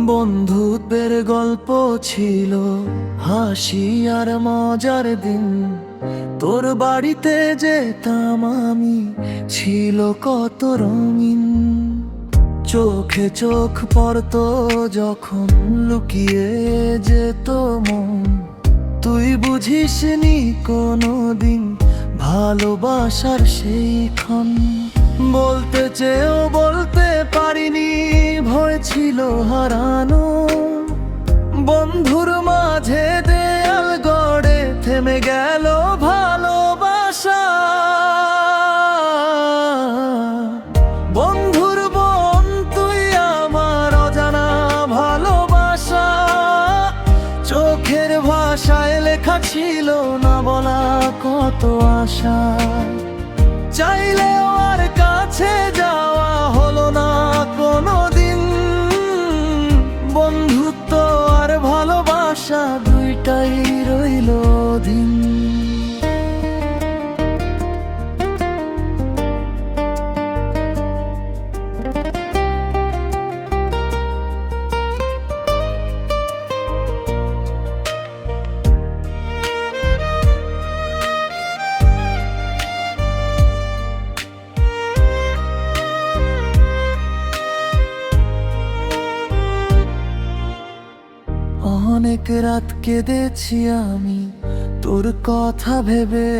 বন্ধুত্বের গল্প ছিল হাসি আর মজার দিন। তোর বাড়িতে যেতাম আমি, ছিল কত রঙিন। চোখে চোখ পড়তো যখন লুকিয়ে যেত মন। তুই বুঝিসনি কোনোদিন ভালোবাসার সেই ক্ষণ। বলতে চেয়েও বলতে পারিনি, ভয় ছিল হারানো। বন্ধুর মাঝে দেয়াল গড়ে থেমে গেল ভালোবাসা। বন্ধুর বোন তুই আমার অজানা ভালোবাসা। চোখের ভাষায় লেখা ছিল না বলা কত আশা। চাইলেও আর কাছে যাওয়া হলো না কোনোদিন। বন্ধুত্ব আর ভালোবাসা দুইটাই রইল দিন। অনেক রাত কেঁদেছি আমি তোর কথা ভেবে।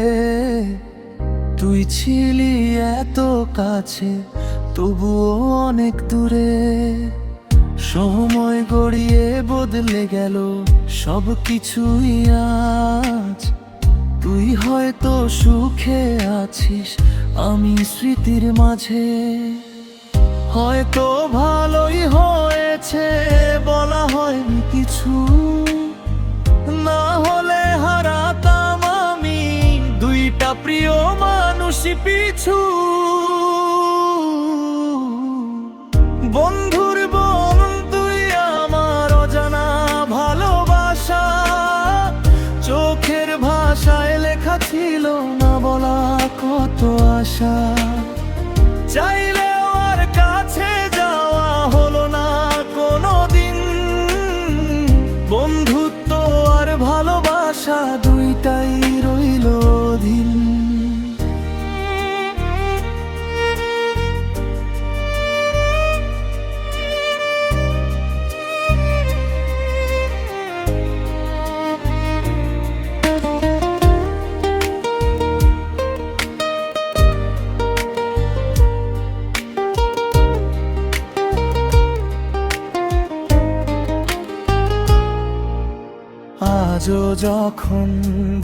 তুই ছিলি এত কাছে তবুও অনেক দূরে। সময় গড়িয়ে বদলে গেল সব কিছুই আজ। তুই হয়তো সুখে আছিস, আমি স্মৃতির মাঝে। হয়তো ভালোই হয়েছে বলা হয়নি কিছু, না হলে হারাতাম আমি দুইটা প্রিয় মানুষই পিছু। বন্ধুর বোন তুই আমার অজানা ভালোবাসা। চোখের ভাষায় লেখা ছিল না বলা কত আশা। চাইলেও আর কাছে যাওয়া হলো না কোনোদিন। বন্ধুত্ব আর ভালোবাসা দুইটাই রইল দিন। আজও যখন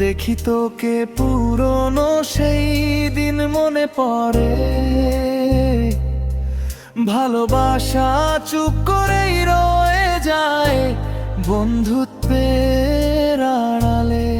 দেখি তোকে পুরনো সেই দিন মনে পড়ে। ভালোবাসা চুপ করেই রয়ে যায় বন্ধুত্বের আড়ালে।